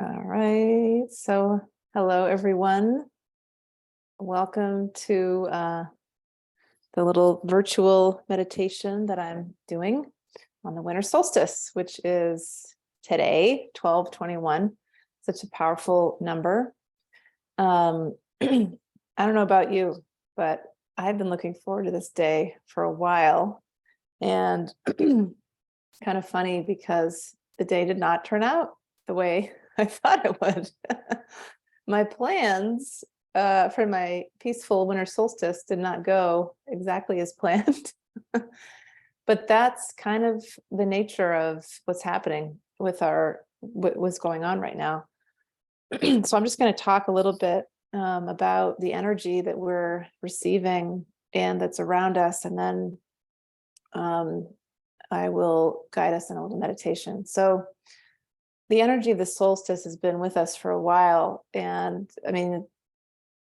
All right. So, hello, everyone. Welcome to the little virtual meditation that I'm doing on the winter solstice, which is today, 12/21. Such a powerful number. I don't know about you, but I've been looking forward to this day for a while. And kind of funny because the day did not turn out the way I thought it would. My plans for my peaceful winter solstice did not go exactly as planned. But that's kind of the nature of what's happening with what's going on right now. So I'm just going to talk a little bit about the energy that we're receiving and that's around us, and then I will guide us in a little meditation. So the energy of the solstice has been with us for a while. And I mean,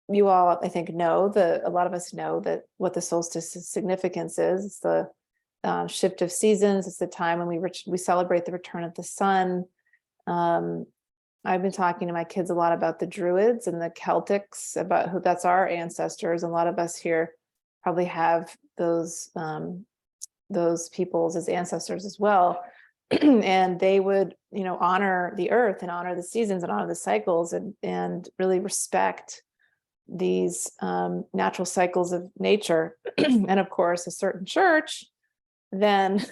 you all, I think, know a lot of us know that what the solstice's significance is. It's the shift of seasons. It's the time when we celebrate the return of the sun. I've been talking to my kids a lot about the Druids and the Celtics, about who that's our ancestors. And a lot of us here probably have those peoples as ancestors as well. And they would, honor the earth and honor the seasons and honor the cycles and really respect these natural cycles of nature. And of course, a certain church then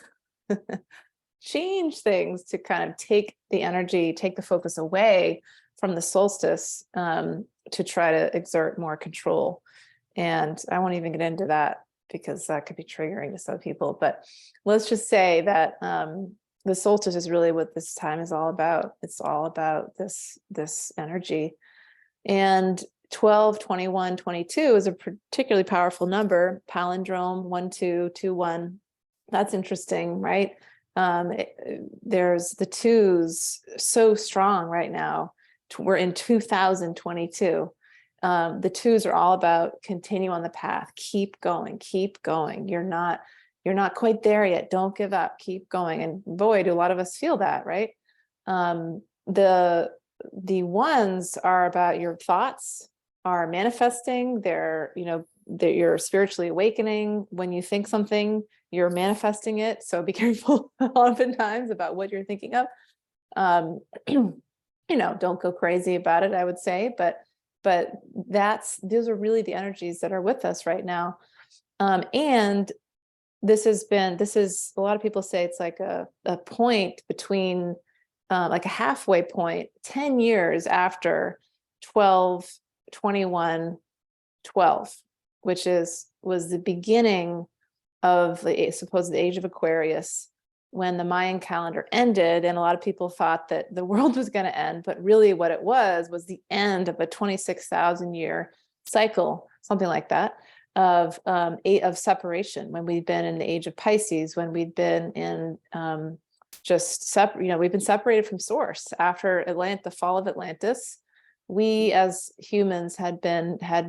change things to kind of take the focus away from the solstice to try to exert more control. And I won't even get into that because that could be triggering to some people. But let's just say that the solstice is really what this time is all about. It's all about this energy. And 12, 21, 22 is a particularly powerful number, palindrome 1221. That's interesting, right? There's the twos so strong right now. We're in 2022. The twos are all about continue on the path, keep going. You're not quite there yet. Don't give up, keep going. And boy, do a lot of us feel that, right? The ones are about your thoughts are manifesting. You're spiritually awakening. When you think something, you're manifesting it. So be careful oftentimes about what you're thinking of. Don't go crazy about it, I would say, but those are really the energies that are with us right now. And this is a lot of people say it's like a point between like a halfway point, 10 years after 12/21/12, which was the beginning of the supposed age of Aquarius, when the Mayan calendar ended. And a lot of people thought that the world was going to end, but really what it was the end of a 26,000 year cycle, something like that, of separation, when we'd been in the age of Pisces, when we'd been in we've been separated from source after the fall of Atlantis. We as humans had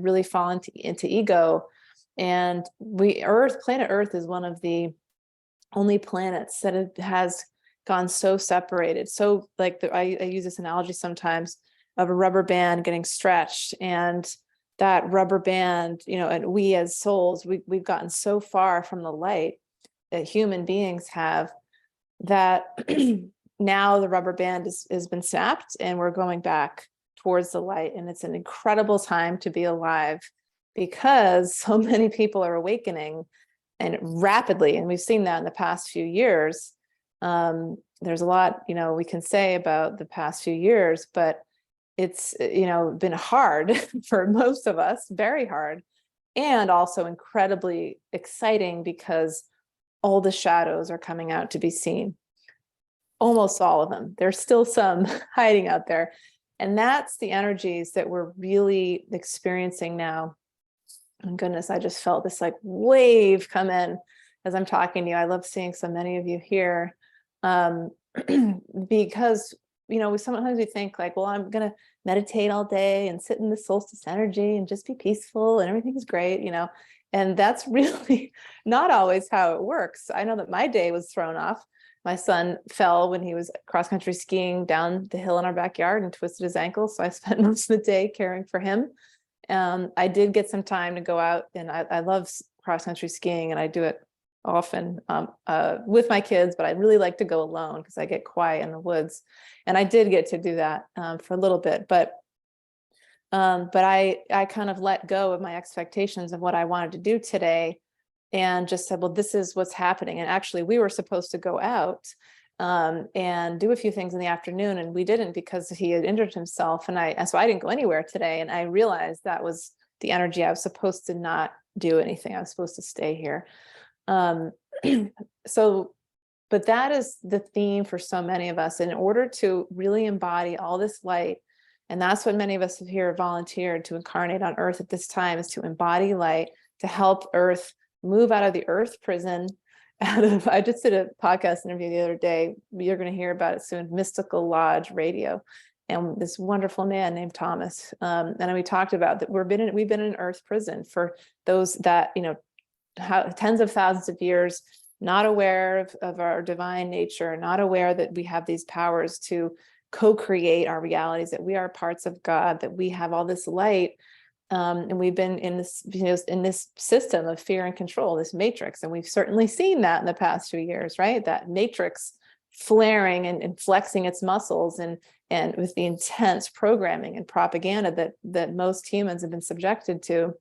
really fallen into ego, and planet Earth is one of the only planets that has gone so separated. So like I use this analogy sometimes of a rubber band getting stretched, and that rubber band, and we as souls, we've gotten so far from the light that human beings have, that now the rubber band has been snapped and we're going back towards the light. And it's an incredible time to be alive because so many people are awakening, and rapidly. And we've seen that in the past few years. There's a lot, we can say about the past few years, but it's, been hard for most of us, very hard, and also incredibly exciting because all the shadows are coming out to be seen. Almost all of them. There's still some hiding out there. And that's the energies that we're really experiencing now. And goodness, I just felt this like wave come in as I'm talking to you. I love seeing so many of you here because, sometimes we think like, well, I'm going to meditate all day and sit in the solstice energy and just be peaceful and everything's great, And that's really not always how it works. I know that my day was thrown off. My son fell when he was cross-country skiing down the hill in our backyard and twisted his ankle. So I spent most of the day caring for him. I did get some time to go out, and I love cross-country skiing, and I do it often with my kids, but I really like to go alone because I get quiet in the woods. And I did get to do that for a little bit, but I kind of let go of my expectations of what I wanted to do today and just said, well, this is what's happening. And actually we were supposed to go out and do a few things in the afternoon, and we didn't because he had injured himself. And so I didn't go anywhere today. And I realized that was the energy. I was supposed to not do anything. I was supposed to stay here. But that is the theme for so many of us. In order to really embody all this light, and that's what many of us have here volunteered to incarnate on Earth at this time, is to embody light, to help Earth move out of the Earth prison. I just did a podcast interview the other day. You're going to hear about it soon. Mystical Lodge Radio, and this wonderful man named Thomas. And we talked about that we've been in an Earth prison for those that, tens of thousands of years, not aware of our divine nature, not aware that we have these powers to co-create our realities, that we are parts of God, that we have all this light. And we've been in this, in this system of fear and control, this matrix. And we've certainly seen that in the past few years, right? That matrix flaring and flexing its muscles, and with the intense programming and propaganda that most humans have been subjected to.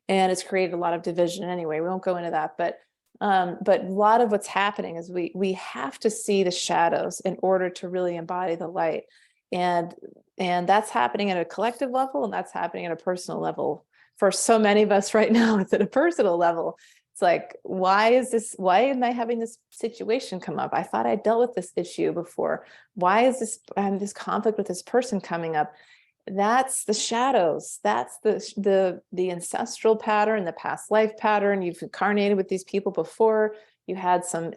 And it's created a lot of division anyway. We won't go into that, but a lot of what's happening is we have to see the shadows in order to really embody the light. And that's happening at a collective level, and that's happening at a personal level. For so many of us right now, it's at a personal level. It's like, why am I having this situation come up? I thought I dealt with this issue before. Why is this conflict with this person coming up? That's the shadows. That's the ancestral pattern, the past life pattern. You've incarnated with these people before. You had some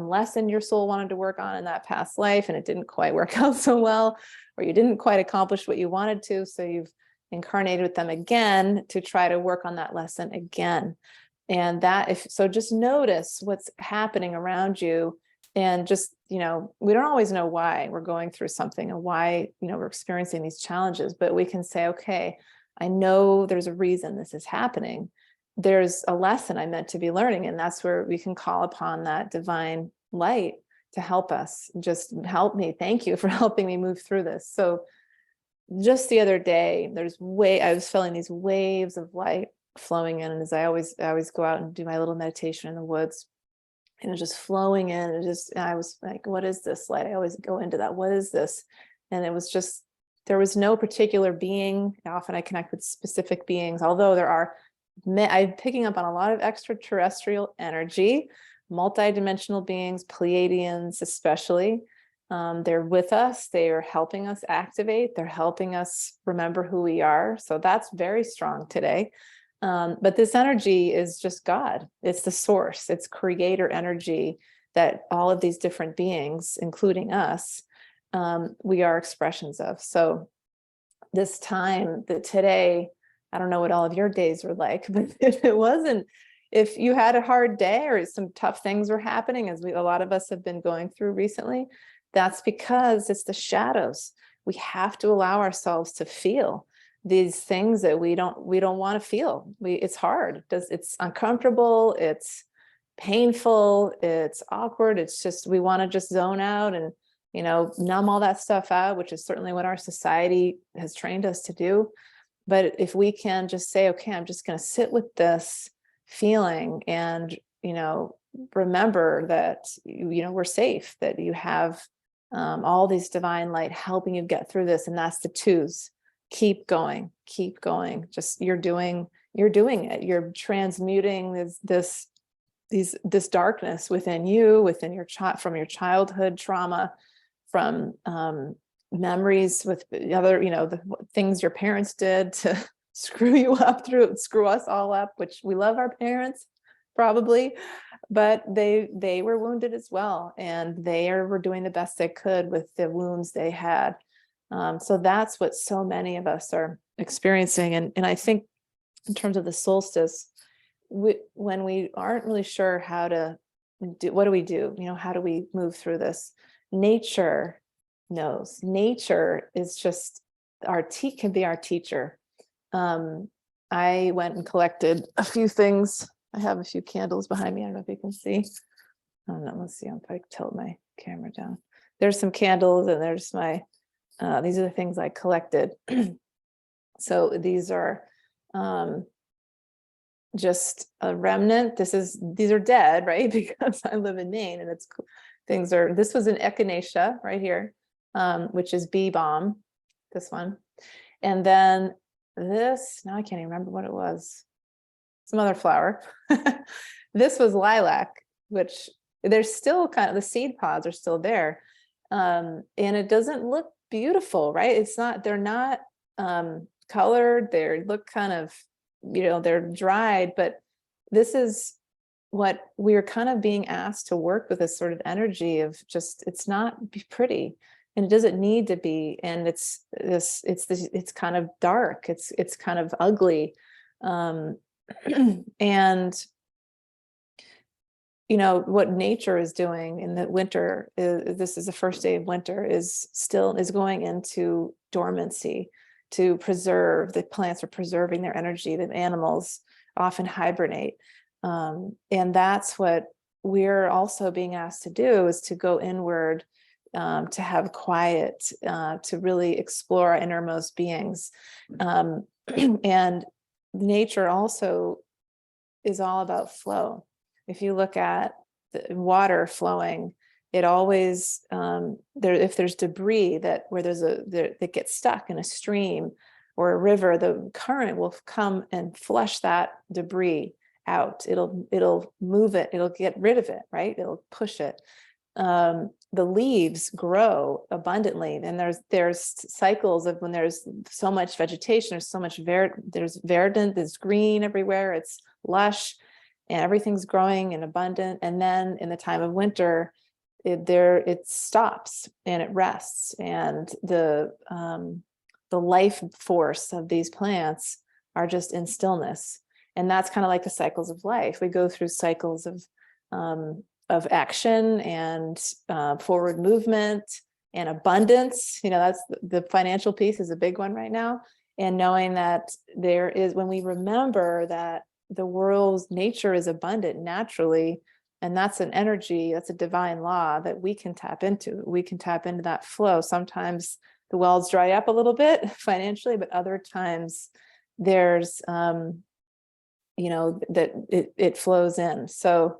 lesson your soul wanted to work on in that past life, and it didn't quite work out so well, or you didn't quite accomplish what you wanted to. So you've incarnated with them again to try to work on that lesson again. And just notice what's happening around you. And just, we don't always know why we're going through something and why, we're experiencing these challenges, but we can say, okay, I know there's a reason this is happening. There's a lesson I meant to be learning. And that's where we can call upon that divine light to help us. Just help me. Thank you for helping me move through this. So just the other day, I was feeling these waves of light flowing in. And as I always go out and do my little meditation in the woods, and it was just flowing in, and I was like, what is this light? I always go into that. What is this? And it was just, there was no particular being. Often I connect with specific beings, although I'm picking up on a lot of extraterrestrial energy, multidimensional beings, Pleiadians especially. They're with us. They are helping us activate. They're helping us remember who we are. So that's very strong today. But this energy is just God. It's the source. It's creator energy that all of these different beings, including us, we are expressions of. So this time, today, I don't know what all of your days were like, but if you had a hard day or some tough things were happening, as a lot of us have been going through recently, that's because it's the shadows. We have to allow ourselves to feel these things that we don't want to feel. It's hard. It's uncomfortable. It's painful. It's awkward. It's just, we want to just zone out and, numb all that stuff out, which is certainly what our society has trained us to do. But if we can just say, okay, I'm just going to sit with this feeling and, remember that, we're safe, that you have all these divine light helping you get through this. And that's the twos. Keep going. Just, you're doing it. You're transmuting this darkness within you, within from your childhood trauma, from memories with other, the things your parents did to screw us all up, which we love our parents probably, but they were wounded as well. And they were doing the best they could with the wounds they had. So that's what so many of us are experiencing. And I think in terms of the solstice, when we aren't really sure how to do, what do we do? How do we move through this? Nature knows. Nature is just can be our teacher. I went and collected a few things. I have a few candles behind me. I don't know if you can see. Oh, no, let's see. If I tilt my camera down. There's some candles, and there's my, these are the things I collected. So these are just a remnant. These are dead, right? Because I live in Maine, and this was an echinacea right here, which is bee balm, this one. And then this, now I can't even remember what it was. Some other flower. This was lilac, which there's still the seed pods are still there. And it doesn't look beautiful, right? They're not colored. They look kind of, they're dried, but this is what we're kind of being asked to work with, this sort of energy of just, it's not pretty, and it doesn't need to be. And it's kind of dark. It's kind of ugly. And what nature is doing in the winter this is the first day of winter, is going into dormancy to preserve. The plants are preserving their energy. The animals often hibernate. And that's what we're also being asked to do, is to go inward, to have quiet, to really explore our innermost beings. And nature also is all about flow. If you look at the water flowing, it always, if there's debris that gets stuck in a stream or a river, the current will come and flush that debris out. It'll move it. It'll get rid of it, right? It'll push it. The leaves grow abundantly, and there's cycles of when there's so much vegetation, there's so much there's verdant, there's green everywhere, it's lush, and everything's growing and abundant. And then in the time of winter, it stops and it rests, and the life force of these plants are just in stillness. And that's kind of like the cycles of life. We go through cycles of action and forward movement and abundance. That's the financial piece is a big one right now. And knowing that when we remember that the world's nature is abundant naturally, and that's an energy, that's a divine law that we can tap into. We can tap into that flow. Sometimes the wells dry up a little bit financially, but other times there's, that it flows in. So,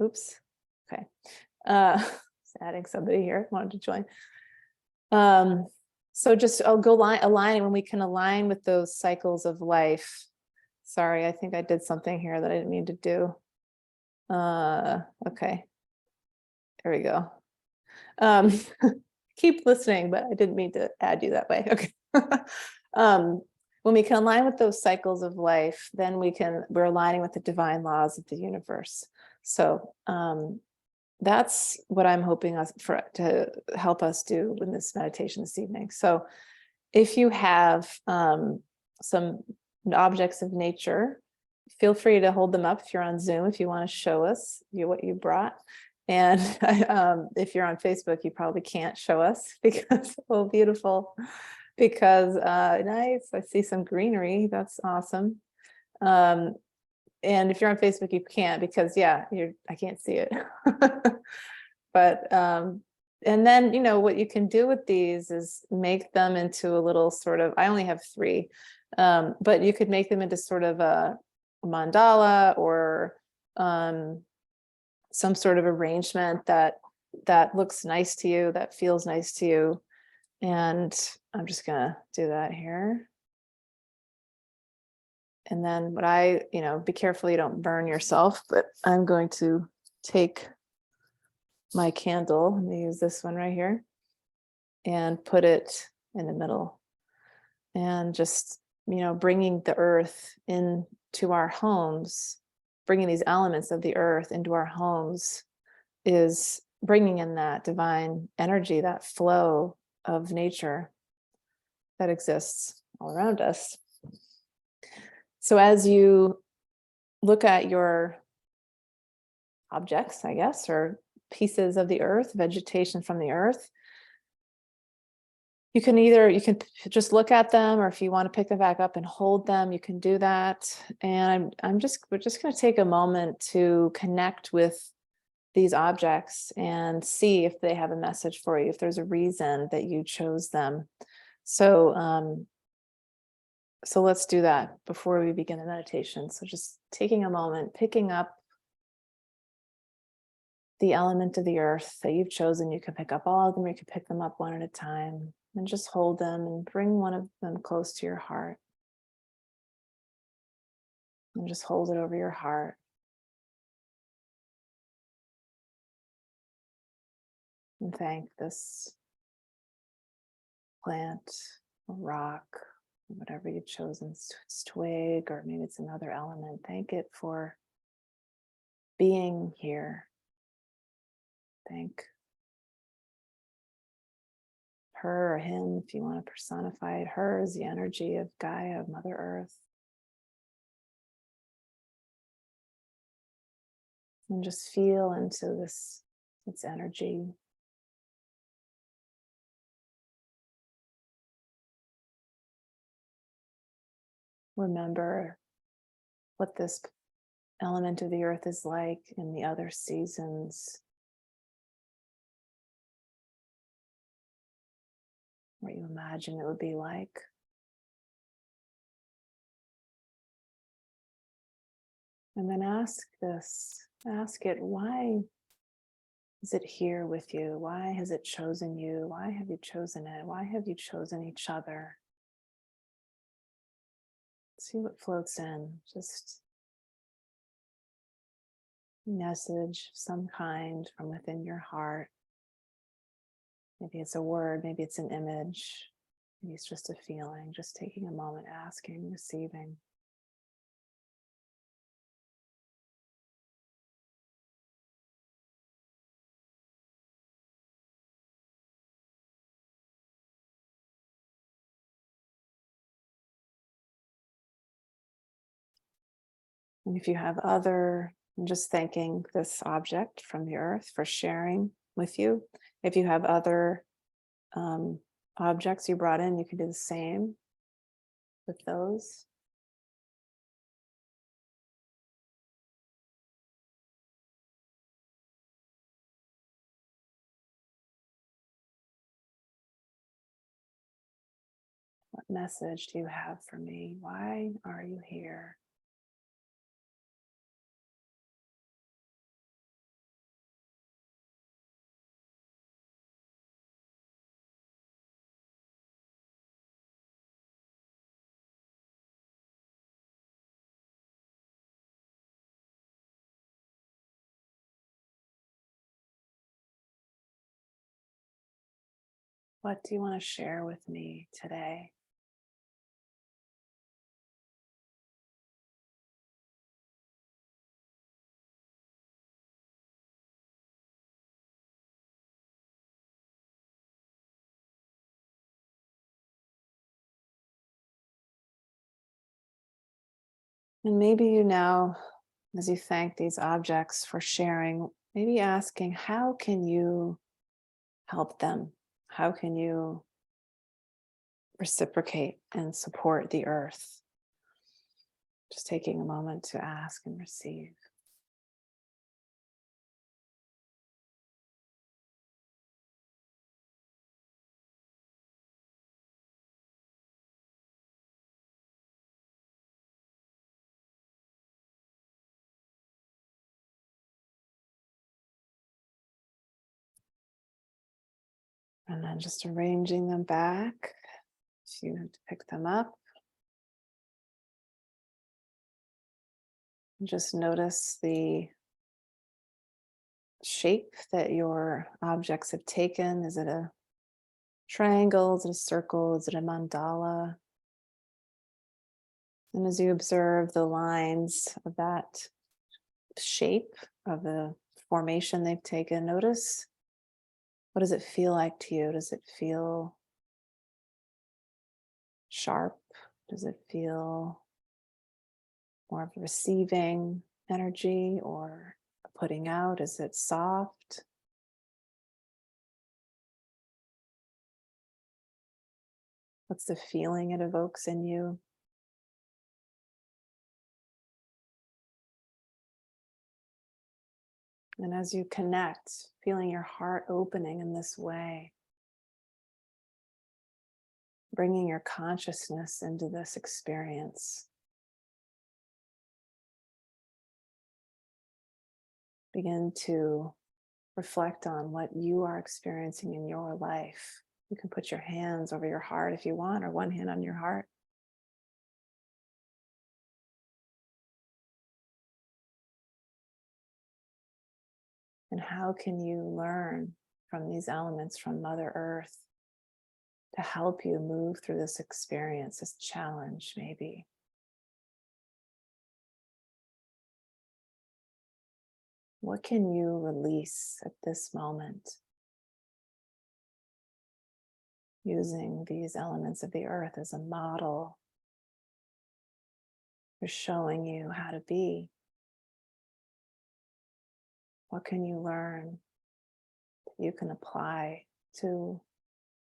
oops. Okay. Just adding somebody here wanted to join. So just aligning when we can align with those cycles of life. Sorry, I think I did something here that I didn't mean to do. Okay. There we go. Keep listening, but I didn't mean to add you that way. Okay. When we can align with those cycles of life, then we're aligning with the divine laws of the universe. So that's what I'm hoping to help us do in this meditation this evening. So if you have some objects of nature, feel free to hold them up if you're on Zoom, if you want to show us what you brought. And if you're on Facebook, you probably can't show us because, oh, beautiful, because nice, I see some greenery, that's awesome. And if you're on Facebook, you can't because, yeah, I can't see it. But, and then, what you can do with these is make them into a little sort of, I only have 3, but you could make them into sort of a mandala or some sort of arrangement that looks nice to you, that feels nice to you. And I'm just gonna do that here. And then be careful you don't burn yourself, but I'm going to take my candle, I'm gonna use this one right here, and put it in the middle. And just, bringing the earth into our homes, bringing these elements of the earth into our homes is bringing in that divine energy, that flow of nature that exists all around us. So as you look at your objects, I guess, or pieces of the earth, vegetation from the earth. You can just look at them, or if you want to pick them back up and hold them, you can do that. And we're just going to take a moment to connect with these objects and see if they have a message for you, if there's a reason that you chose them. So let's do that before we begin the meditation. So just taking a moment, picking up the element of the earth that you've chosen. You can pick up all of them, or you can pick them up one at a time, and just hold them and bring one of them close to your heart. And just hold it over your heart. And thank this plant, or rock, whatever you've chosen, it's twig, or maybe it's another element. Thank it for being here. Thank her or him, if you want to personify it. Her is the energy of Gaia, of Mother Earth. And just feel into its energy. Remember what this element of the earth is like in the other seasons. What you imagine it would be like. And then ask it, why is it here with you? Why has it chosen you? Why have you chosen it? Why have you chosen each other? See what floats in. Just a message of some kind from within your heart. Maybe it's a word, maybe it's an image, maybe it's just a feeling. Just taking a moment, asking, receiving. And if you have I'm just thanking this object from the earth for sharing with you. If you have other objects you brought in, you can do the same with those. What message do you have for me? Why are you here? What do you want to share with me today? And maybe you now, as you thank these objects for sharing, maybe asking, how can you help them? How can you reciprocate and support the earth? Just taking a moment to ask and receive. And then just arranging them back. If you have to pick them up. And just notice the shape that your objects have taken. Is it a triangle? Is it a circle? Is it a mandala? And as you observe the lines of that shape of the formation they've taken, notice, what does it feel like to you? Does it feel sharp? Does it feel more of receiving energy or putting out? Is it soft? What's the feeling it evokes in you? And as you connect, feeling your heart opening in this way, bringing your consciousness into this experience, begin to reflect on what you are experiencing in your life. You can put your hands over your heart if you want, or one hand on your heart. And how can you learn from these elements from Mother Earth to help you move through this experience, this challenge, maybe? What can you release at this moment using these elements of the earth as a model for showing you how to be? What can you learn that you can apply to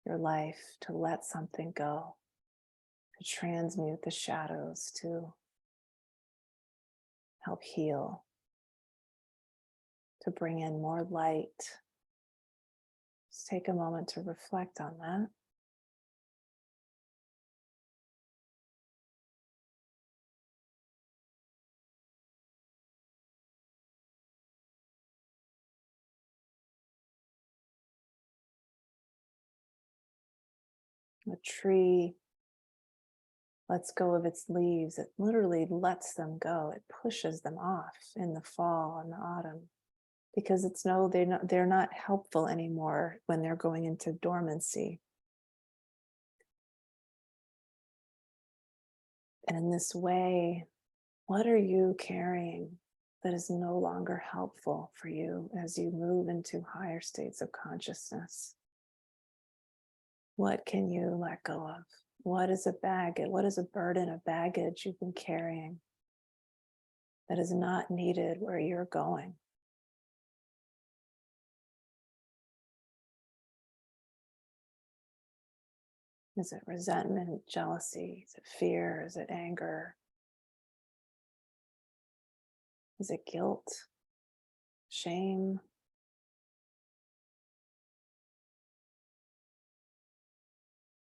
your life to let something go, to transmute the shadows, to help heal, to bring in more light? Just take a moment to reflect on that. A tree lets go of its leaves. It literally lets them go. It pushes them off in the fall and the autumn because they're not helpful anymore when they're going into dormancy. And in this way, what are you carrying that is no longer helpful for you as you move into higher states of consciousness? What can you let go of? What is a baggage? What is a burden of baggage you've been carrying that is not needed where you're going? Is it resentment, jealousy? Is it fear? Is it anger? Is it guilt? Shame?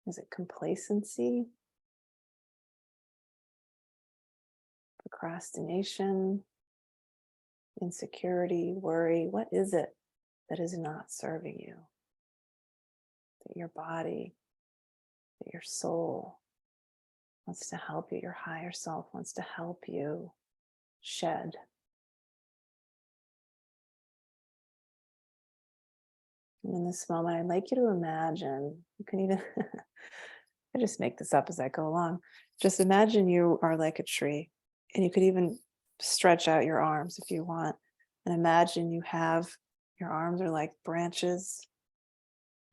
Is it complacency? Procrastination? Insecurity? Worry? What is it that is not serving you? That your body, that your soul wants to help you, your higher self wants to help you shed. And in this moment, I'd like you to imagine, you can even, I just make this up as I go along. Just imagine you are like a tree, and you could even stretch out your arms if you want. And imagine your arms are like branches,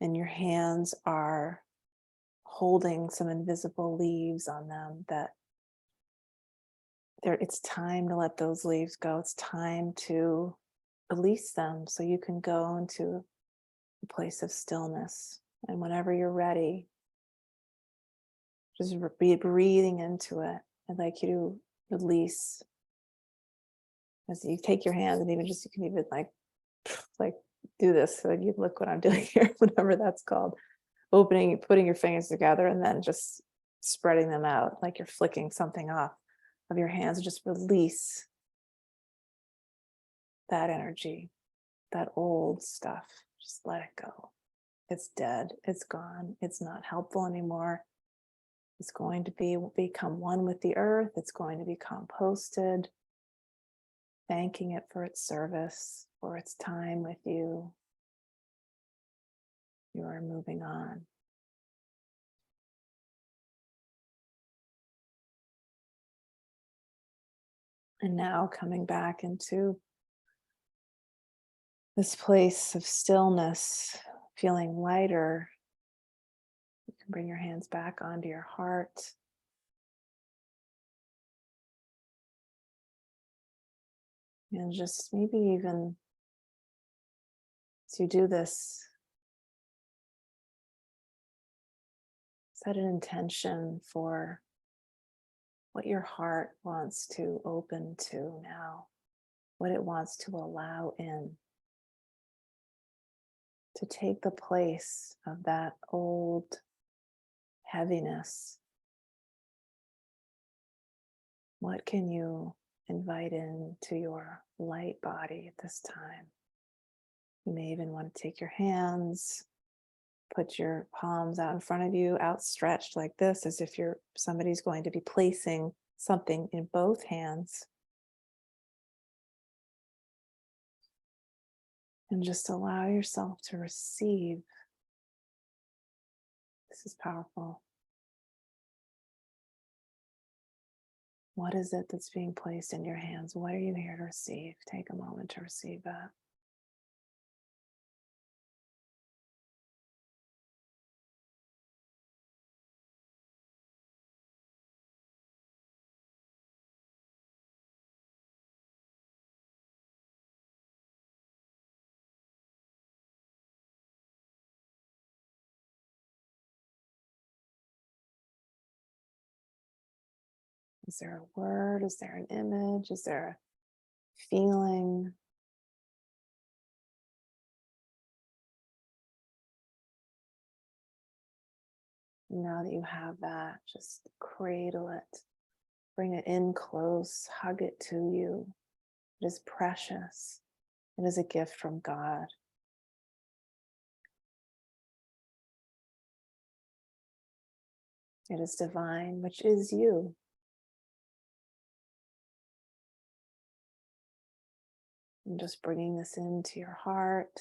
and your hands are holding some invisible leaves on them that it's time to let those leaves go. It's time to release them so you can go into a place of stillness. And whenever you're ready, just be breathing into it. I'd like you to release as you take your hands, and even just you can even like do this. So you look what I'm doing here, whatever that's called. Putting your fingers together and then just spreading them out like you're flicking something off of your hands. Just release that energy, that old stuff. Just let it go. It's dead. It's gone. It's not helpful anymore. It's going to become one with the earth. It's going to be composted, thanking it for its service, for its time with you. You are moving on. And now coming back into this place of stillness, feeling lighter, you can bring your hands back onto your heart. And just maybe even as you do this, set an intention for what your heart wants to open to now, what it wants to allow in, to take the place of that old heaviness. What can you invite in to your light body at this time? You may even want to take your hands, put your palms out in front of you, outstretched like this, as if somebody's going to be placing something in both hands. And just allow yourself to receive. This is powerful. What is it that's being placed in your hands? What are you here to receive? Take a moment to receive that. Is there a word? Is there an image? Is there a feeling? Now that you have that, just cradle it, bring it in close, hug it to you. It is precious. It is a gift from God. It is divine, which is you. And just bringing this into your heart.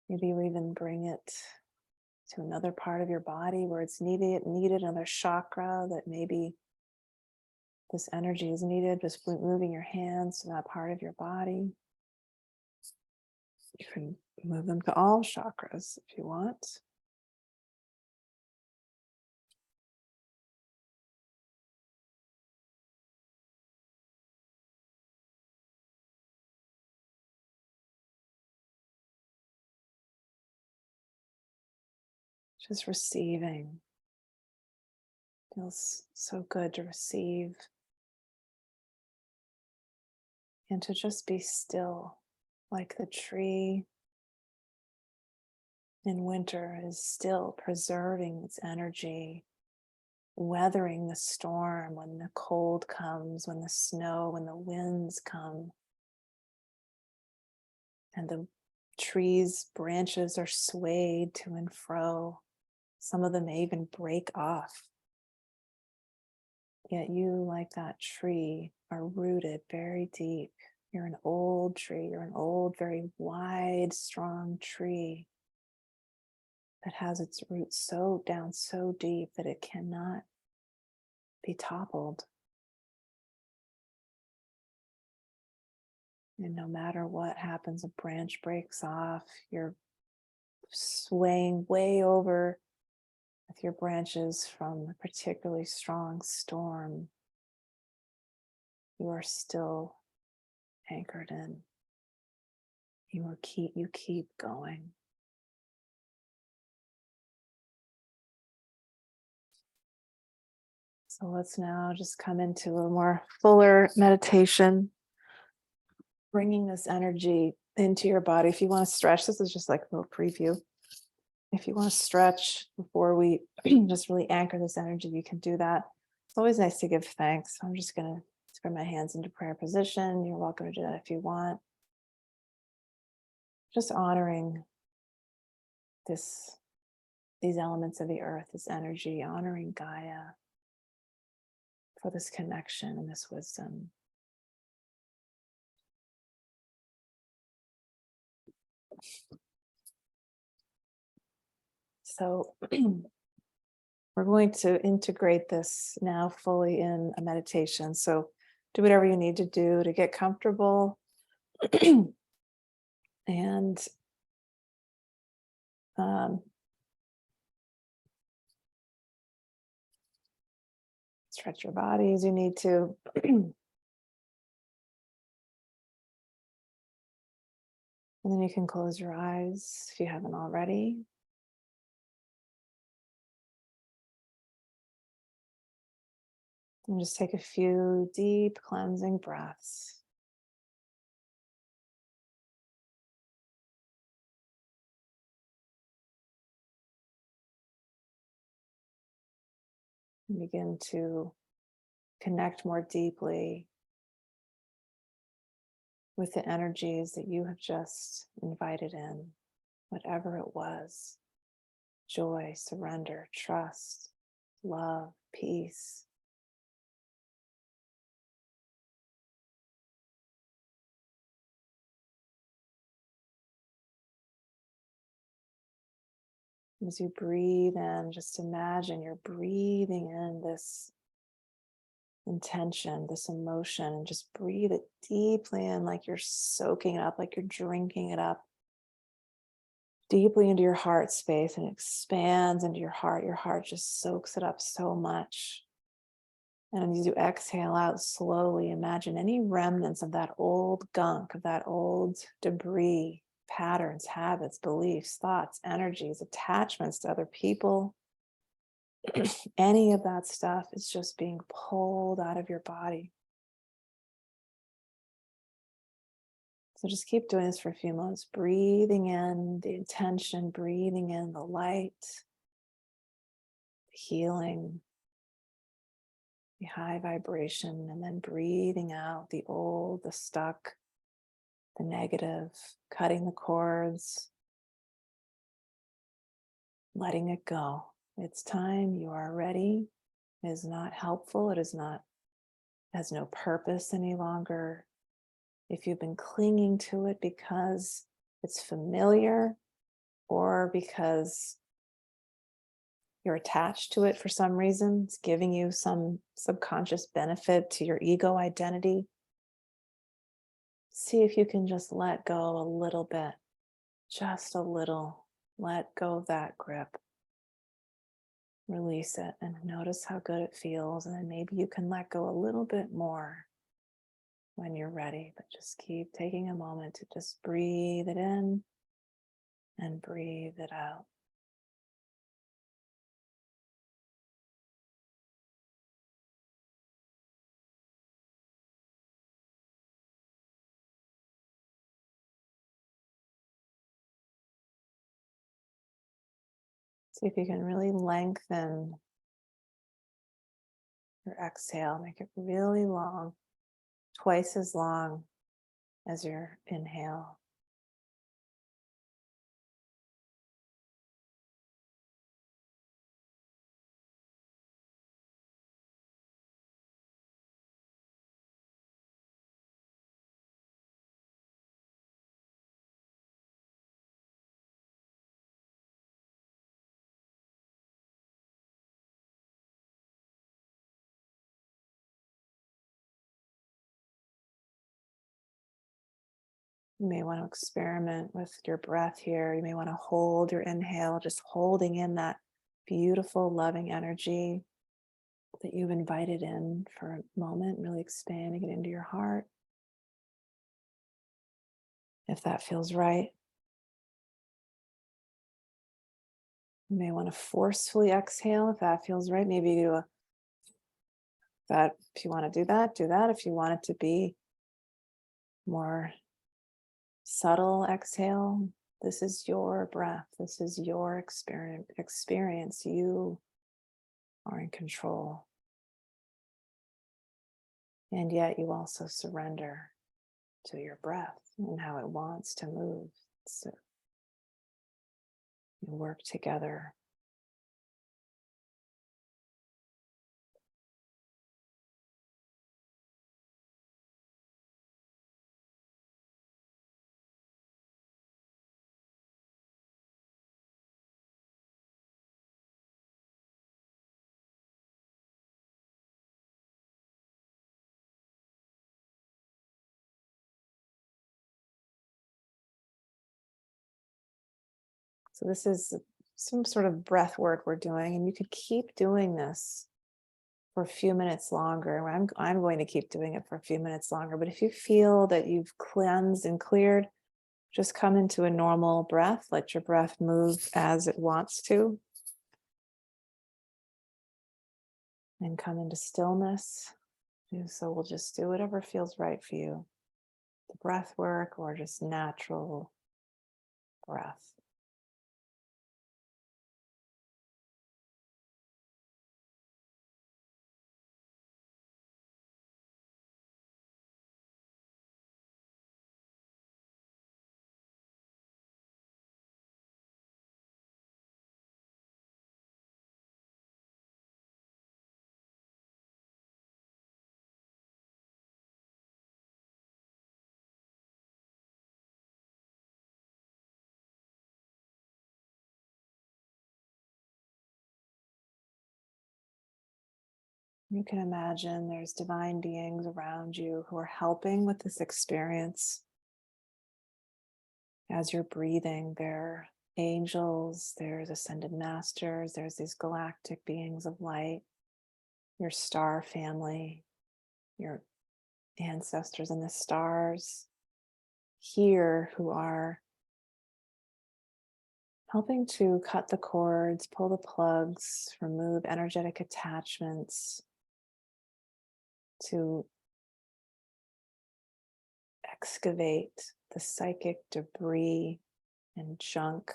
Maybe you even bring it to another part of your body where it's needed, another chakra that maybe this energy is needed. Just moving your hands to that part of your body. You can move them to all chakras if you want. Just receiving. Feels so good to receive. And to just be still, like the tree in winter is still preserving its energy, weathering the storm when the cold comes, when the snow, when the winds come. And the trees' branches are swayed to and fro. Some of them may even break off. Yet you, like that tree, are rooted very deep. You're an old tree. You're an old, very wide, strong tree that has its roots so down so deep that it cannot be toppled. And no matter what happens, a branch breaks off, you're swaying way over with your branches from a particularly strong storm. You are still anchored in. You keep going. So let's now just come into a more fuller meditation, bringing this energy into your body. If you want to stretch, this is just like a little preview. If you want to stretch before we just really anchor this energy, you can do that. It's always nice to give thanks. I'm just going to spread my hands into prayer position. You're welcome to do that if you want. Just honoring these elements of the earth, this energy, honoring Gaia for this connection and this wisdom. So we're going to integrate this now fully in a meditation. So do whatever you need to do to get comfortable and stretch your body as you need to. And then you can close your eyes if you haven't already. And just take a few deep cleansing breaths. And begin to connect more deeply with the energies that you have just invited in, whatever it was: joy, surrender, trust, love, peace. As you breathe in, just imagine you're breathing in this intention, this emotion, and just breathe it deeply in, like you're soaking it up, like you're drinking it up deeply into your heart space, and it expands into your heart. Your heart just soaks it up so much. And as you exhale out slowly, imagine any remnants of that old gunk, of that old debris, patterns, habits, beliefs, thoughts, energies, attachments to other people. Any of that stuff is just being pulled out of your body. So just keep doing this for a few moments, breathing in the intention, breathing in the light, the healing, the high vibration, and then breathing out the old, the stuck, the negative, cutting the cords, letting it go. It's time. You are ready. It is not helpful. It has no purpose any longer. If you've been clinging to it because it's familiar, or because you're attached to it for some reason, it's giving you some subconscious benefit to your ego identity, see if you can just let go a little bit, just a little. Let go of that grip. Release it and notice how good it feels. And then maybe you can let go a little bit more when you're ready, but just keep taking a moment to just breathe it in and breathe it out. See if you can really lengthen your exhale, make it really long, twice as long as your inhale. You may want to experiment with your breath here. You may want to hold your inhale, just holding in that beautiful, loving energy that you've invited in for a moment, really expanding it into your heart. If that feels right, you may want to forcefully exhale if that feels right. Maybe you do that. If you want to do that, do that. If you want it to be more subtle exhale, this is your breath. This is your experience. You are in control. And yet you also surrender to your breath and how it wants to move. So you work together. So this is some sort of breath work we're doing, and you could keep doing this for a few minutes longer. I'm going to keep doing it for a few minutes longer, but if you feel that you've cleansed and cleared, Just come into a normal breath. Let your breath move as it wants to. And come into stillness. So we'll just do whatever feels right for you. The breath work or just natural breath. You can imagine there's divine beings around you who are helping with this experience. As you're breathing, there are angels, there's ascended masters, there's these galactic beings of light, your star family, your ancestors in the stars here who are helping to cut the cords, pull the plugs, remove energetic attachments, to excavate the psychic debris and junk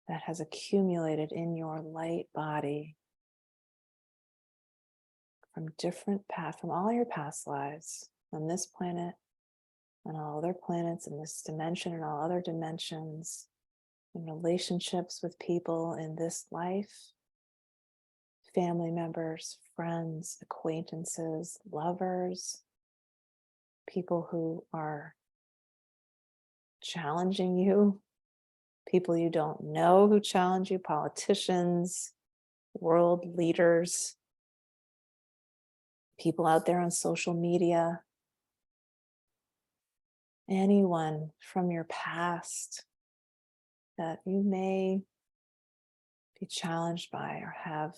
that has accumulated in your light body from from all your past lives on this planet and all other planets in this dimension and all other dimensions, in relationships with people in this life, family members, friends, acquaintances, lovers, people who are challenging you, people you don't know who challenge you, politicians, world leaders, people out there on social media, anyone from your past that you may be challenged by or have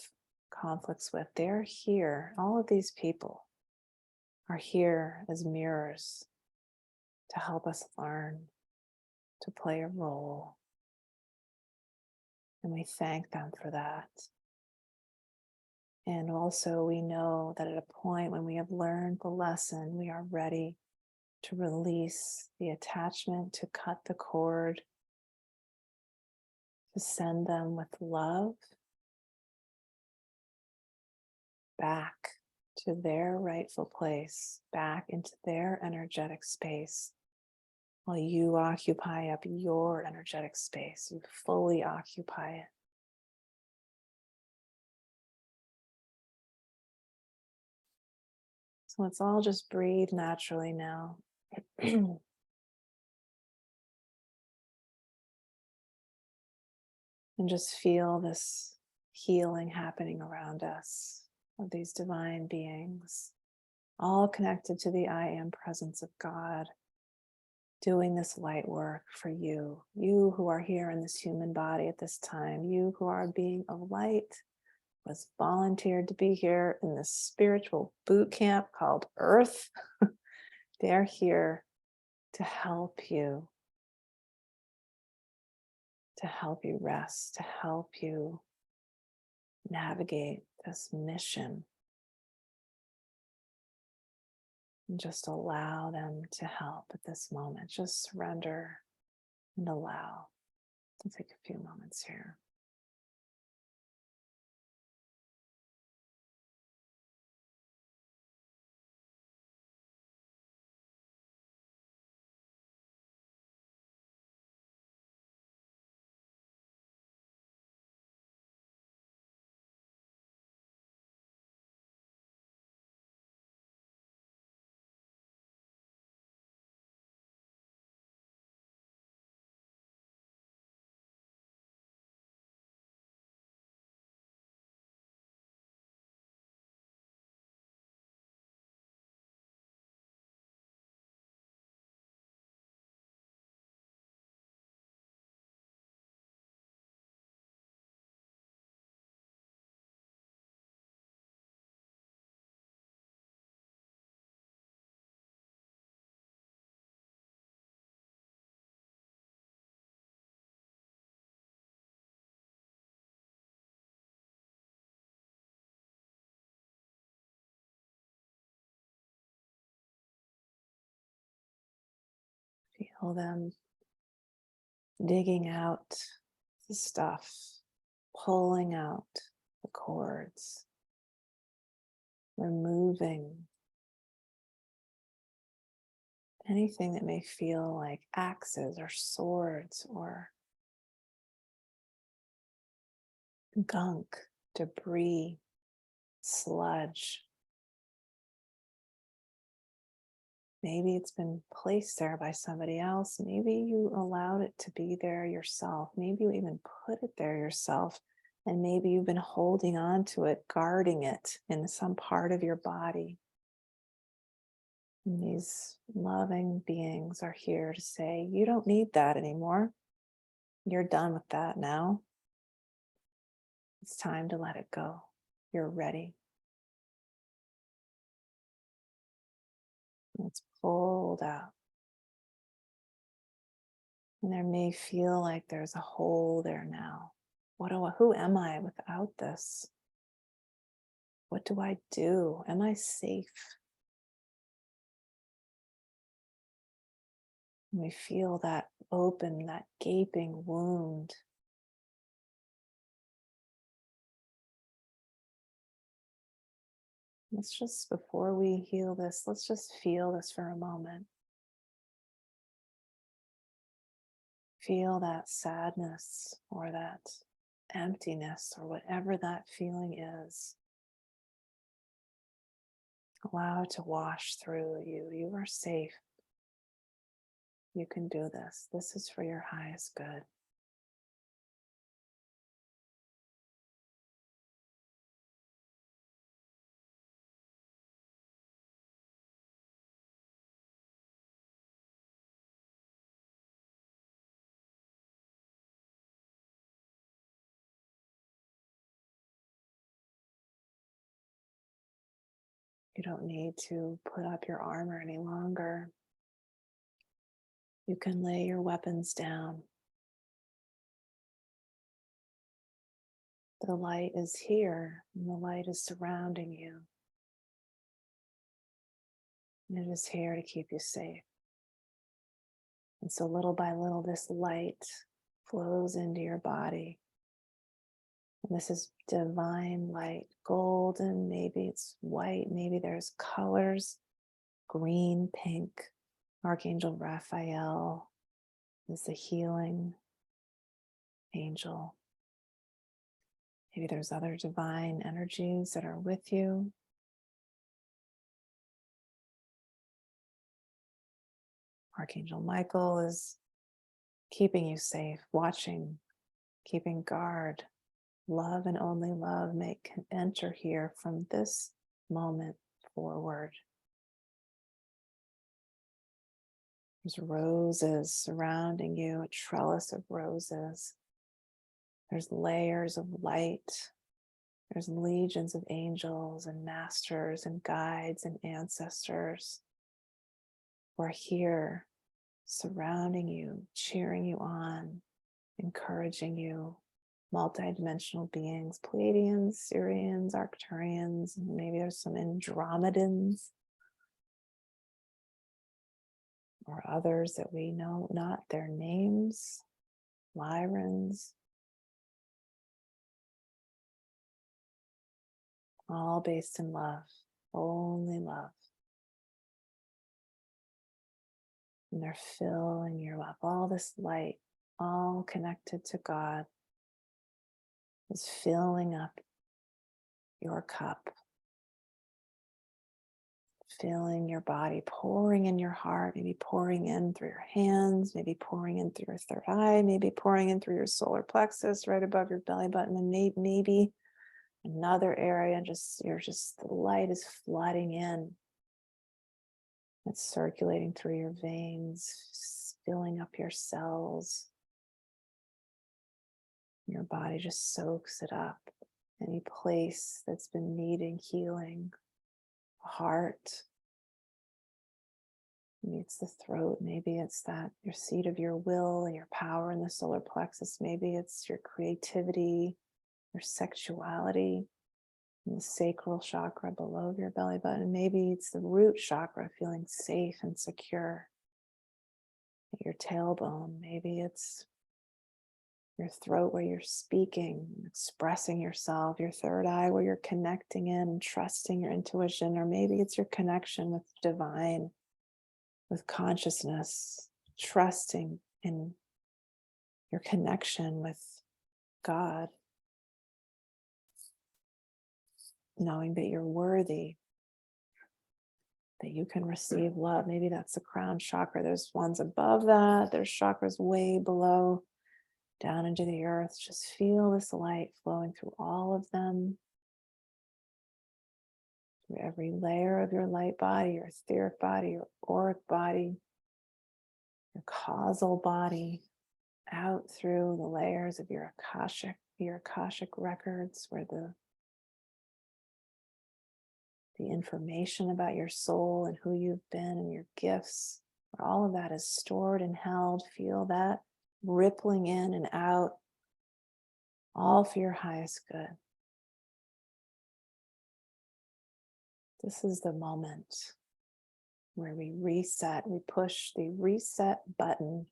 conflicts with. They're here. All of these people are here as mirrors to help us learn, to play a role. And we thank them for that. And also we know that at a point when we have learned the lesson, we are ready to release the attachment, to cut the cord, to send them with love back to their rightful place, back into their energetic space, while you occupy up your energetic space. You fully occupy it. So let's all just breathe naturally now. And just feel this healing happening around us of these divine beings, all connected to the I am presence of God, doing this light work for you, you who are here in this human body at this time, you who are a being of light, was volunteered to be here in this spiritual boot camp called Earth. They're here to help you rest, to help you navigate this mission. And just allow them to help at this moment. Just surrender and allow. We'll take a few moments here. Feel them digging out the stuff, pulling out the cords, removing anything that may feel like axes or swords or gunk, debris, sludge. Maybe it's been placed there by somebody else. Maybe you allowed it to be there yourself. Maybe you even put it there yourself. And maybe you've been holding on to it, guarding it in some part of your body. And these loving beings are here to say, you don't need that anymore. You're done with that now. It's time to let it go. You're ready. It's pulled out. And there may feel like there's a hole there now. Who am I without this? What do I do? Am I safe? And we feel that open, that gaping wound. Before we heal this, let's just feel this for a moment. Feel that sadness or that emptiness or whatever that feeling is. Allow it to wash through you. You are safe. You can do this. This is for your highest good. You don't need to put up your armor any longer. You can lay your weapons down. The light is here, and the light is surrounding you. And it is here to keep you safe. And so little by little, this light flows into your body. And this is divine light, golden, maybe it's white, maybe there's colors, green, pink. Archangel Raphael is the healing angel. Maybe there's other divine energies that are with you. Archangel Michael is keeping you safe, watching, keeping guard. Love and only love can enter here from this moment forward. There's roses surrounding you, a trellis of roses. There's layers of light. There's legions of angels and masters and guides and ancestors who are here surrounding you, cheering you on, encouraging you. Multidimensional beings, Pleiadians, Sirians, Arcturians, maybe there's some Andromedans or others that we know not their names, Lyrans, all based in love, only love. And they're filling you up, all this light, all connected to God, is filling up your cup, filling your body, pouring in your heart, maybe pouring in through your hands, maybe pouring in through your third eye, maybe pouring in through your solar plexus right above your belly button, and maybe another area, and the light is flooding in. It's circulating through your veins, filling up your cells. Your body just soaks it up. Any place that's been needing healing, heart, maybe it's the throat, maybe it's your seat of your will and your power in the solar plexus, maybe it's your creativity, your sexuality, in the sacral chakra below your belly button, maybe it's the root chakra, feeling safe and secure. your tailbone. Maybe it's your throat where you're speaking, expressing yourself, your third eye where you're connecting in and trusting your intuition, or maybe it's your connection with divine, with consciousness, trusting in your connection with God, knowing that you're worthy, that you can receive love. Maybe that's the crown chakra. There's ones above that. There's chakras way below, down into the earth. Just feel this light flowing through all of them, through every layer of your light body, your etheric body, your auric body, your causal body, out through the layers of your akashic records, where the information about your soul and who you've been and your gifts, where all of that is stored and held. Feel that rippling in and out, all for your highest good. This is the moment where we reset, we push the reset button.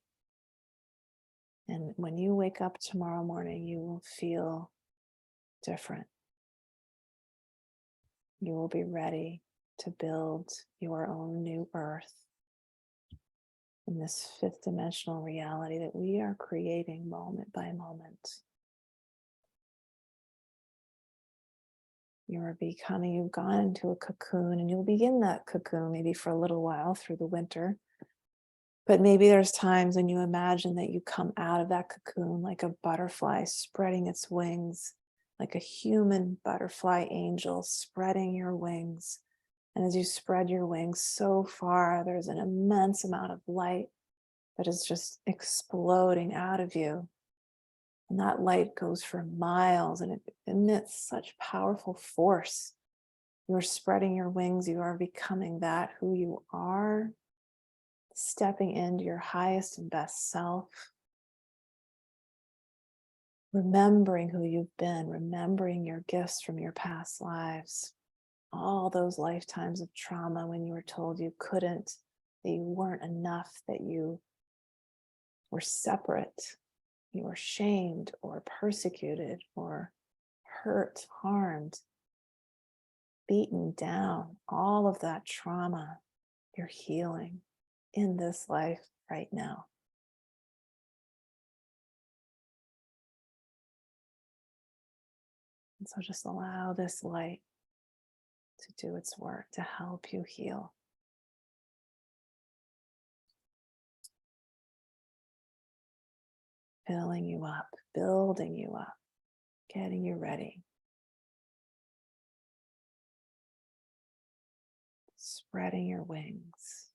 And when you wake up tomorrow morning, you will feel different. You will be ready to build your own new earth in this fifth dimensional reality that we are creating moment by moment. You've gone into a cocoon, and you'll be in that cocoon maybe for a little while through the winter. But maybe there's times when you imagine that you come out of that cocoon like a butterfly spreading its wings, like a human butterfly angel spreading your wings. And as you spread your wings so far, there's an immense amount of light that is just exploding out of you. And that light goes for miles, and it emits such powerful force. You're spreading your wings. You are becoming that who you are, stepping into your highest and best self, remembering who you've been, remembering your gifts from your past lives, all those lifetimes of trauma when you were told you couldn't, that you weren't enough, that you were separate, you were shamed or persecuted or hurt, harmed, beaten down, all of that trauma, you're healing in this life right now. And so just allow this light to do its work to help you heal. Filling you up, building you up, getting you ready. Spreading your wings.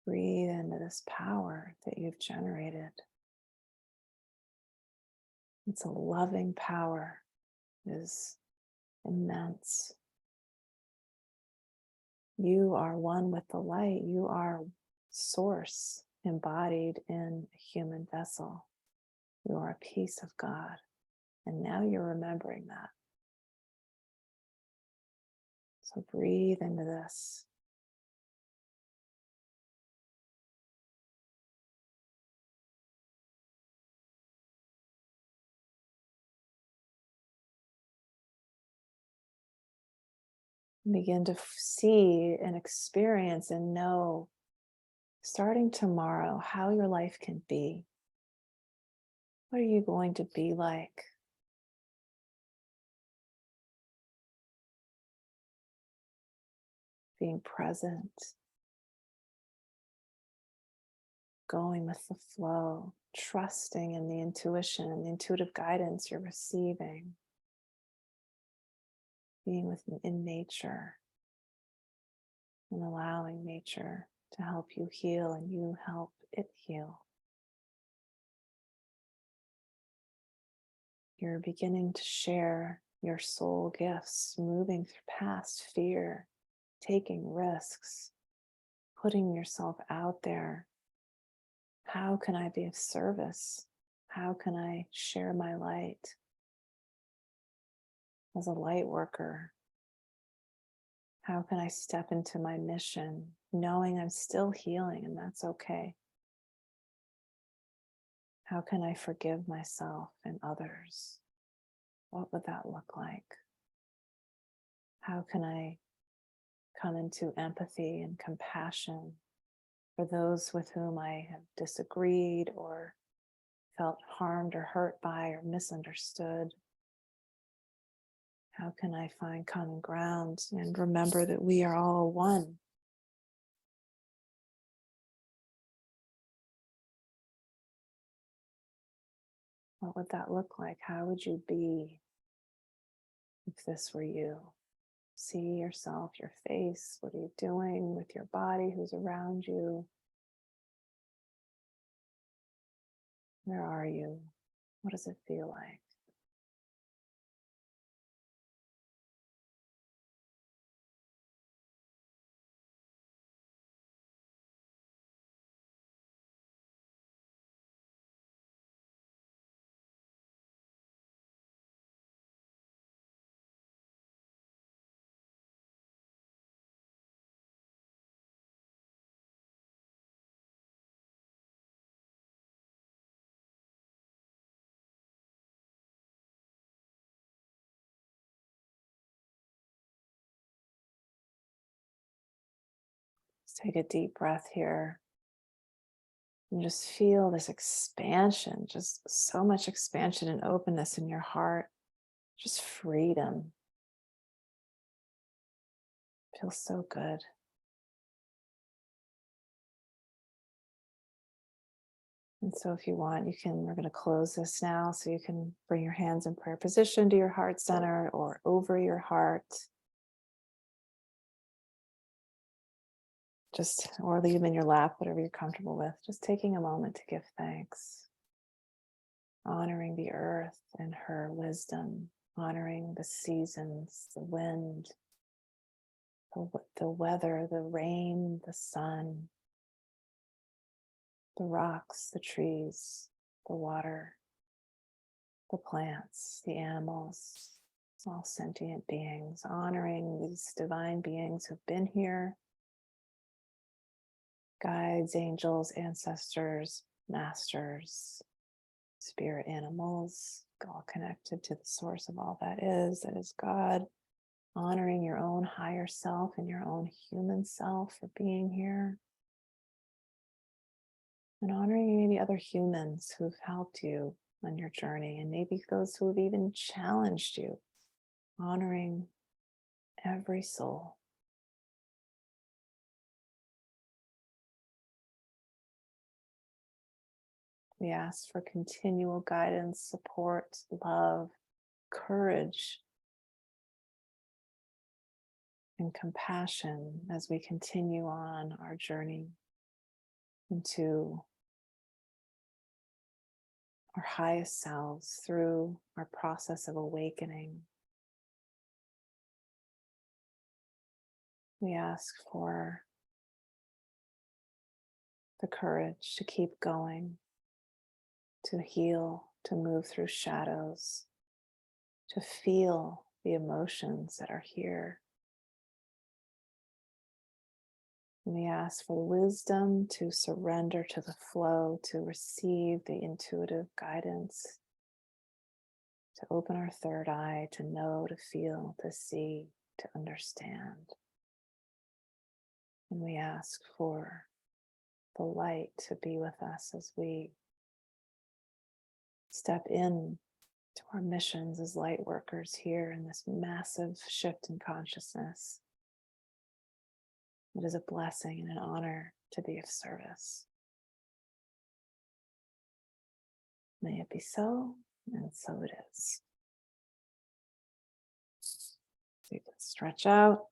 Breathe into this power that you've generated. It's a loving power. It is immense. You are one with the light. You are source embodied in a human vessel. You are a piece of God. And now you're remembering that. So breathe into this. Begin to see and experience and know, starting tomorrow, how your life can be. What are you going to be like? Being present, going with the flow, trusting in the intuition and the intuitive guidance you're receiving. Being in nature and allowing nature to help you heal and you help it heal. You're beginning to share your soul gifts, moving past fear, taking risks, putting yourself out there, How can I be of service? How can I share my light as a light worker? How can I step into my mission knowing I'm still healing and that's okay? How can I forgive myself and others? What would that look like? How can I come into empathy and compassion for those with whom I have disagreed or felt harmed or hurt by or misunderstood? How can I find common ground and remember that we are all one? What would that look like? How would you be if this were you? See yourself, your face. What are you doing with your body? Who's around you? Where are you? What does it feel like? Just take a deep breath here and just feel this expansion, just so much expansion and openness in your heart, just freedom. Feels so good. And so if you want, we're going to close this now. So you can bring your hands in prayer position to your heart center or over your heart. Or leave them in your lap, whatever you're comfortable with. Just taking a moment to give thanks, honoring the earth and her wisdom, honoring the seasons, the wind, the weather, the rain, the sun, the rocks, the trees, the water, the plants, the animals, all sentient beings, honoring these divine beings who've been here, guides, angels, ancestors, masters, spirit animals, all connected to the source of all that is God. Honoring your own higher self and your own human self for being here. And honoring maybe other humans who've helped you on your journey, and maybe those who have even challenged you. Honoring every soul. We ask for continual guidance, support, love, courage, and compassion as we continue on our journey into our highest selves through our process of awakening. We ask for the courage to keep going, to heal, to move through shadows, to feel the emotions that are here. And we ask for wisdom to surrender to the flow, to receive the intuitive guidance, to open our third eye, to know, to feel, to see, to understand. And we ask for the light to be with us as we step in to our missions as light workers here in this massive shift in consciousness. It is a blessing and an honor to be of service. May it be so, and so it is. So you can stretch out.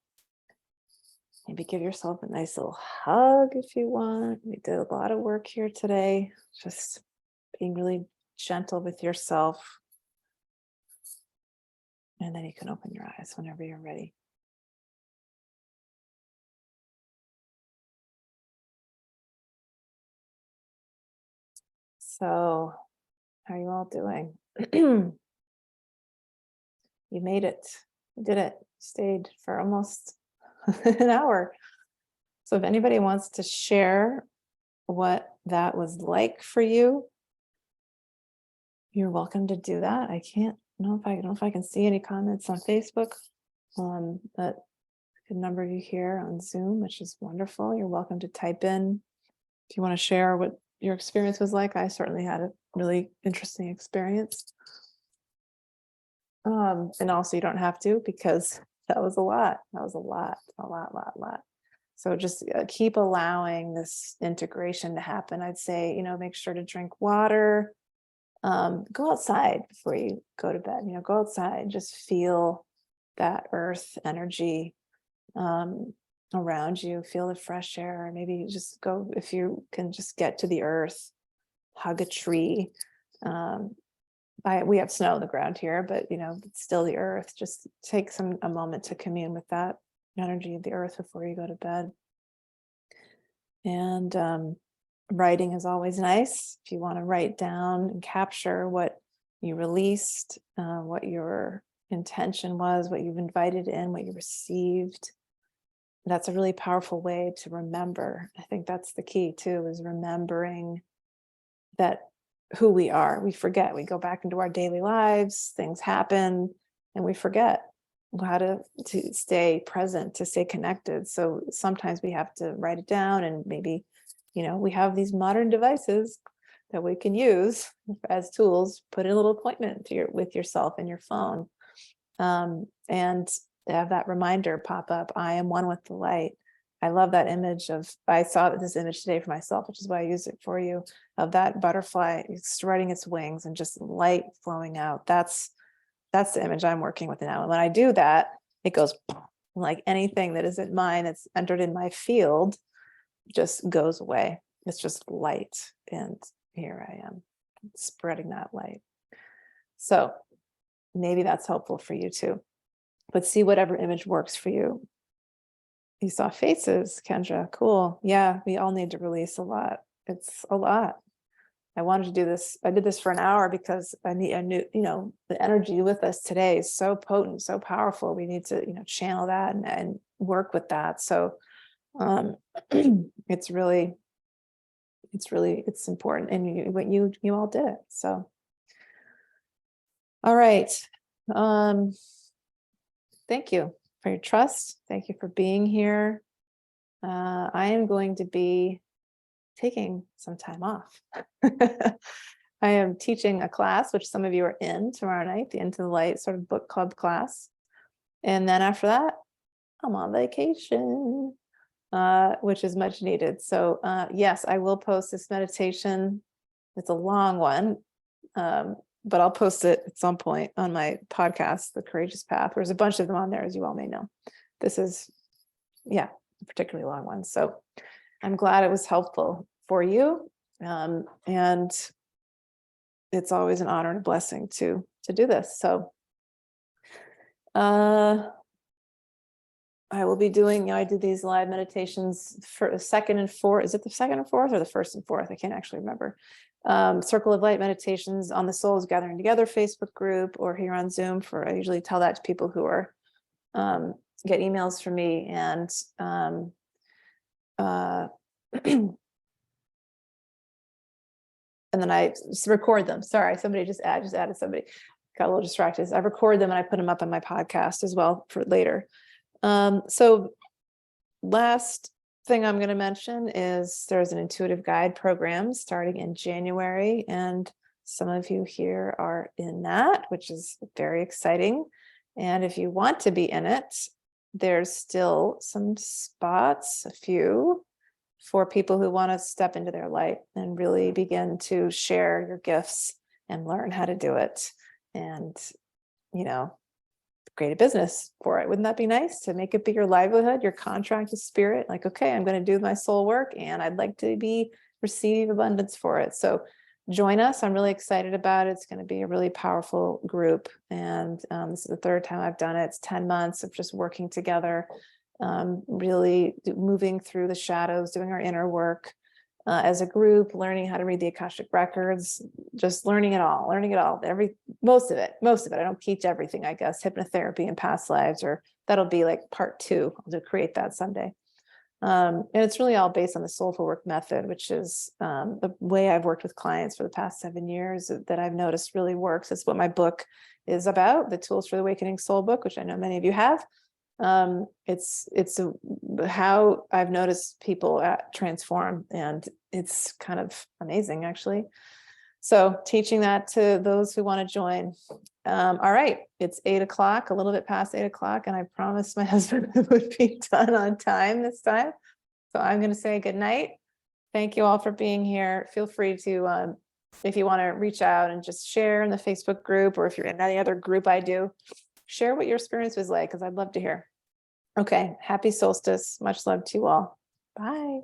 Maybe give yourself a nice little hug if you want. We did a lot of work here today, just being really gentle with yourself. And then you can open your eyes whenever you're ready. So, how are you all doing? You made it. You did it. Stayed for almost an hour. So if anybody wants to share what that was like for you, you're welcome to do that. I don't know if I can see any comments on Facebook, but a good number of you here on Zoom, which is wonderful. You're welcome to type in if you want to share what your experience was like. I certainly had a really interesting experience. And also you don't have to, because that was a lot. That was a lot. So just keep allowing this integration to happen. I'd say, make sure to drink water. Go outside before you go to bed. Go outside, just feel that earth energy around you, feel the fresh air. Maybe just go, if you can just get to the earth, hug a tree. We have snow on the ground here, but it's still the earth. Just take a moment to commune with that energy of the earth before you go to bed. And writing is always nice. If you want to write down and capture what you released, what your intention was, what you've invited in, what you received, that's a really powerful way to remember. I think that's the key too, is remembering that who we are. We forget. We go back into our daily lives, things happen, and we forget how to stay present, to stay connected. So sometimes we have to write it down, and maybe, we have these modern devices that we can use as tools. Put in a little appointment with yourself in your phone, and have that reminder pop up. I am one with the light. I love that image I saw this image today for myself, which is why I use it for you, of that butterfly spreading its wings and just light flowing out. That's the image I'm working with now. And when I do that, it goes like anything that isn't mine, that's entered in my field, just goes away. It's just light. And here I am spreading that light. So maybe that's helpful for you too. But see whatever image works for you. You saw faces, Kendra. Cool. Yeah, we all need to release a lot. It's a lot. I wanted to do this. I did this for an hour because I knew, the energy with us today is so potent, so powerful. We need to, channel that and work with that. So it's important. And you all did it. So, all right. Thank you for your trust. Thank you for being here. I am going to be taking some time off. I am teaching a class, which some of you are in tomorrow night, the Into the Light sort of book club class. And then after that, I'm on vacation, which is much needed. So yes, I will post this meditation. It's a long one, but I'll post it at some point on my podcast, The Courageous Path. There's a bunch of them on there, as you all may know. This is, a particularly long one. So I'm glad it was helpful for you. And it's always an honor and a blessing to do this. So I will be doing, I do these live meditations for the second and fourth. Is it the second and fourth or the first and fourth? I can't actually remember. Circle of Light meditations on the Souls Gathering Together Facebook group, or here on Zoom. I usually tell that to people who are get emails from me, and and then I record them. Sorry, somebody just added somebody. Got a little distracted. I record them and I put them up on my podcast as well for later. So last thing I'm going to mention is there's an intuitive guide program starting in January, and some of you here are in that, which is very exciting. And if you want to be in it, there's still some spots, a few, for people who want to step into their light and really begin to share your gifts and learn how to do it, and create a business for it. Wouldn't that be nice to make it be your livelihood, your contract with spirit? Like, okay, I'm going to do my soul work and I'd like to receive abundance for it. So join us. I'm really excited about it. It's going to be a really powerful group. And this is the third time I've done it. It's 10 months of just working together, really moving through the shadows, doing our inner work, as a group, learning how to read the Akashic records, just learning it all, most of it. I don't teach everything, I guess, hypnotherapy and past lives, or that'll be like part 2. I'll create that someday. And it's really all based on the soulful work method, which is the way I've worked with clients for the past 7 years that I've noticed really works. It's what my book is about, the Tools for the Awakening Soul book, which I know many of you have. It's how I've noticed people transform, and it's kind of amazing, actually. So teaching that to those who want to join. All right, it's 8 o'clock, a little bit past 8 o'clock, and I promised my husband it would be done on time this time. So I'm going to say good night. Thank you all for being here. Feel free to, if you want to reach out and just share in the Facebook group, or if you're in any other group I do, share what your experience was like, because I'd love to hear. Okay, happy solstice. Much love to you all. Bye.